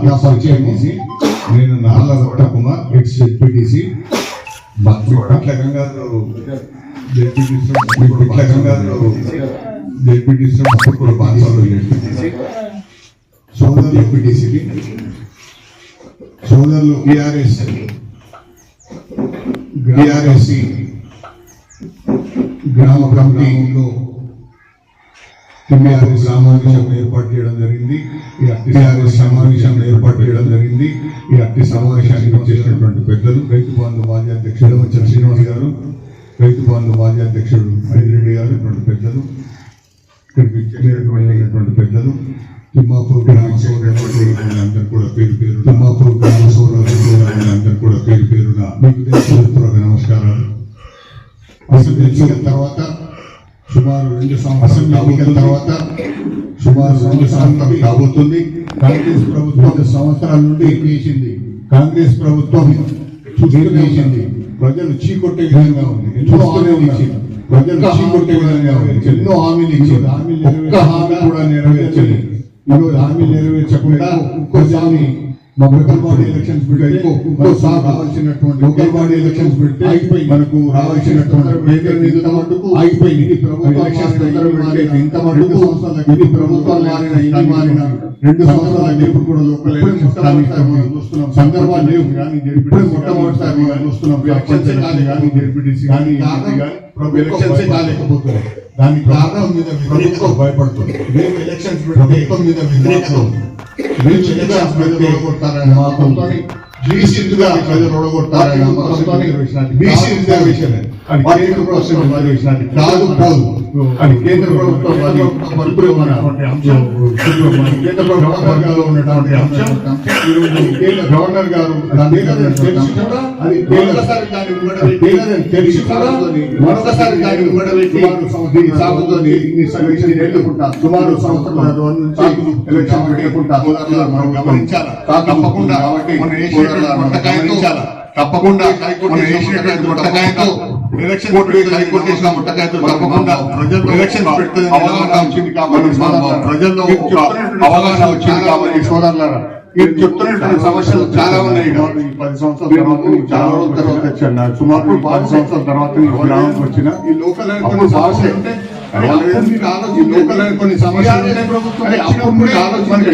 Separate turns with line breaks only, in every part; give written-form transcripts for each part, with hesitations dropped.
నా పరిచయం చేసి నేను నార్ల రత్నకుమార్ ఎక్స్ జెడ్పీటీసీ పిట్ల గంగాధర్ జెడ్పీటీసీ కూడా బాన్సాలో సోదరులు జెడ్పీటీసీకి సోదరులు టిఆర్ఎస్సి గ్రామ కమిటీలో సమావేశం ఏర్పాటు చేయడం జరిగింది. ఈ టిఆర్ఎస్ సమావేశం ఏర్పాటు చేయడం జరిగింది. ఈ అట్టి సమావేశానికి వచ్చేసినటువంటి పెద్దలు రైతు బంధు మాజీ అధ్యక్షుడు వచ్చే శ్రీనివాస్ గారు, రైతు బంధు మాజీ అధ్యక్షుడు రెడ్డి గారు, ఇటువంటి పెద్దలు ఇక్కడికి వెళ్ళినటువంటి పెద్దలు తిమ్మాపూర్ గ్రామ సోదరులందరూ కూడా పేరు పేరు తిమ్మాపూర్ గ్రామ సోదరులందరూ కూడా పేరు పేరున మీకు తెలుసు నమస్కారాలు. అసెంబ్లీ ఎన్నికల తర్వాత సుమారు 2 సంవత్సరాలు కాబోతుంది. కాంగ్రెస్ ప్రభుత్వం 2 సంవత్సరాల నుండి చేసింది. కాంగ్రెస్ ప్రభుత్వం చేసింది ప్రజలు చీకొట్టే విధంగా ఉంది. ఎన్నో హామీలు ఇచ్చింది, ప్రజలు చీకొట్టే విధంగా ఉంది. ఎన్నో హామీలు ఇచ్చింది, ఒక్క హామీ కూడా నెరవేర్చలేదు. ఈరోజు హామీలు నెరవేర్చకుండా ఇంకోసారి లోకల్ బాడీ ఎలక్షన్స్ పెడితే ఇంకోసారి రావాల్సినటువంటి లోకల్ బాడీ ఎలక్షన్స్ పెడితే అయిపోయి మనకు రావాల్సినటువంటి పేదల నిధుల మటుకు అయిపోయింది. ఇది ప్రభుత్వం ఇంత మటుకు ఇది ప్రభుత్వాలు మారిన ఇది మారిన 2 సంవత్సరాలు ఎప్పుడు కూడా లోకల్ చూస్తున్నాం. సందర్భాలు లేవు కానీ ఇప్పుడు మొట్టమొదటిసారి చూస్తున్నాం. జెడ్పీటీసీ కానీ ఎలక్షన్స్ కాలేకపోతున్నాయి. దానికి కారణం మీద ప్రభుత్వం భయపడుతుంది. మేము ఎలక్షన్స్ ప్రభుత్వం మీద బీసీగా ప్రజలు ఓడగొట్టారని బీసీ రిజర్వేషన్ కాదు కాదు అని కేంద్ర ప్రభుత్వం కేంద్ర ప్రభుత్వంలో ఉన్నటువంటి అంశం కేంద్ర గవర్నర్ గారు తెలిసి కూడా మరొకసారి దాన్ని విడబెట్టి సాగుతో సుమారు సంవత్సరాల ఎలక్షన్ పెట్టకుండా గమనించాలి. తప్పకుండా తప్పకుండా ముట్టకాయతో ఎలక్షన్ హైకోర్టు చేసిన ముట్టకాయతో తప్పకుండా ఎలక్షన్ అవగాహన వచ్చింది కాబట్టి ప్రజల్లో అవగాహన వచ్చింది కాబట్టి సోదరులారా మీరు చెప్తున్నటువంటి సమస్యలు చాలా ఉన్నాయి. 10 సంవత్సరాల తర్వాత చాలా రోజుల తర్వాత వచ్చాను. సుమారు 10 సంవత్సరాల తర్వాత గ్రామానికి వచ్చిన ఈ లోకల్ కొన్ని సమస్యలు ఉంటే కొన్ని సమస్యలు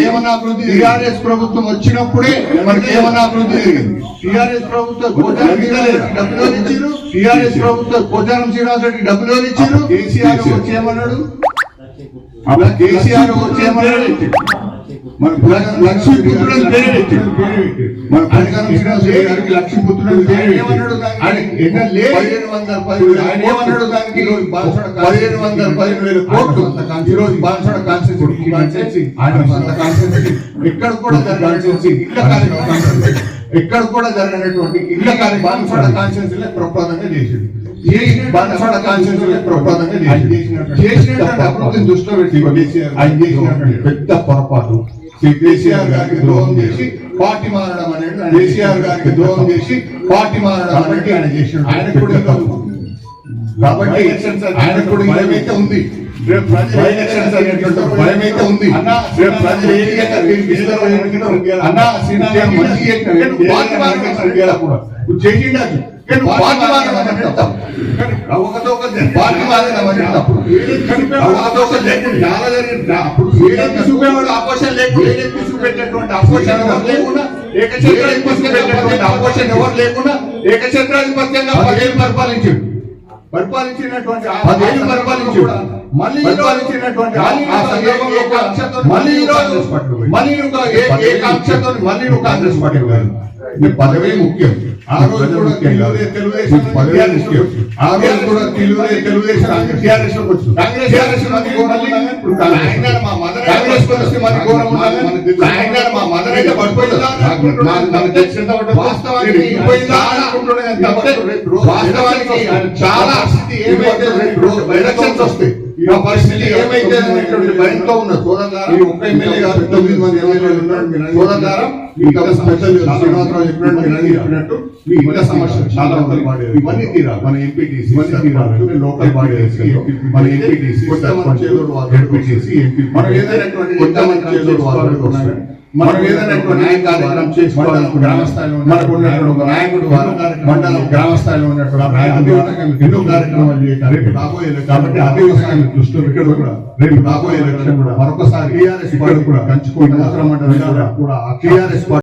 ఏమన్నా అభివృద్ధి టీఆర్ఎస్ ప్రభుత్వం వచ్చినప్పుడే మనకి ఏమన్నా అభివృద్ధి జరిగింది. టీఆర్ఎస్ ప్రభుత్వం డబ్బులు ఇచ్చారు. టీఆర్ఎస్ ప్రభుత్వం పోచారం శ్రీనివాస్ రెడ్డి డబ్బులు ఇచ్చారు. కేసీఆర్ వచ్చేమన్నాడు, కేసీఆర్ వచ్చేమన్నాడు. మన లక్ష్మీపుత్రుడు పేరు పెట్టాడు. మన పోచారం శ్రీనివాస్ రెడ్డి గారికి లక్ష్మీపుత్రుడు పేరు ఏమన్నాడు. 1510 దానికి 15,15,000 కోట్లు ఈరోజు బాన్సోడ కాన్స్టిట్యూన్సీ ఎక్కడ కూడా జరగాల్సి ఇళ్ల కార్యక్రమం ఎక్కడ కూడా జరగనటువంటి ఇళ్ల కార్యక్రమం బాన్సోడ కాన్స్టిట్యూన్సీలో ప్రపోజంగా చేసింది. బాన్సోడ కాన్స్టిట్యూన్సీలో ప్రపోజంగా చేసినటువంటి అభివృద్ధిని దృష్టిలో పెట్టి ఆయన చేసినటువంటి పెద్ద పొరపాటు కేసీఆర్ గారికి ద్రోహం చేసి పార్టీ మారడం అనేది కేసీఆర్ గారికి ద్రోహం చేసి పార్టీ మారడం అనేది ఆయన చేసిన ఆయన కూడా కాబట్టి ఆయనకు కూడా ఏమైతే ఉంది రేపు ప్రజలు ఎలక్షన్స్ అనేటువంటి భయమైతే ఉంది. రేపు ప్రజలు చూపేవాడు అపోషన్ లేకుండా అపోషన్ ఎవరు లేకుండా అపోషన్ ఎవరు లేకుండా ఏకఛత్రాధిపత్యంగా 10 ఏళ్ళు పరిపాలించినటువంటి 10 ఏళ్ళు పరిపాలించాడు. మళ్ళీ పరిపాలించినటువంటి మళ్ళీ ఏ కాంక్షతో మళ్ళీ నువ్వు కాంగ్రెస్ పార్టీ నీ పదవే ముఖ్యం. ఆ రోజు కూడా తెలుగుదేశం పదవే ముఖ్యం. ఆ రోజు కూడా తెలుగుదేశం టీఆర్ఎస్ లోకి వచ్చింది. కాంగ్రెస్ కాంగ్రెస్ పరిస్థితి మన ఘోరం ఉండాలి. మా మదర్ అయితే పడిపోయిందా వాస్తవానికి చాలా ఏమైతే ఎలక్షన్స్ వస్తాయి ఈ పరిస్థితి ఏమైతే అనేటువంటి భయంతో ఉన్న సోదరులారా ఒక్క ఎమ్మెల్యే గారు 9 మంది ఎమ్మెల్యేలు ఉన్నారు. సోదరులారా శ్రీనివాసరావు చెప్పినట్టు మీ ఇళ్ల సమస్యలు చాలా ఉంటాయి. ఇవన్నీ తీరాలి. మన ఎంపీటీసీ లోకల్ బాడీ మన ఎంపీటీసీ మనం ఏదైనా కొత్త మంచి చేదోడు వాళ్ళు
మనం ఏదైనా న్యాయ కార్యక్రమం చేసుకోవాలనుకున్న
గ్రామ స్థాయిలో
మనకు ఉన్నటువంటి ఒక నాయకుడు మండలం గ్రామ స్థాయిలో ఉన్నటువంటి
ఎన్నో కార్యక్రమాలు చేయడానికి
రేపు రాబోయే
కాబట్టి అన్ని విషయాలను దృష్టిలో
ఇక్కడ
పెట్టుకుని
కూడా రేపు రాబోయే ఎలక్షన్ కూడా మరొకసారి టీఆర్ఎస్ కూడా కంచుకోవడం మండలం కూడా టీఆర్ఎస్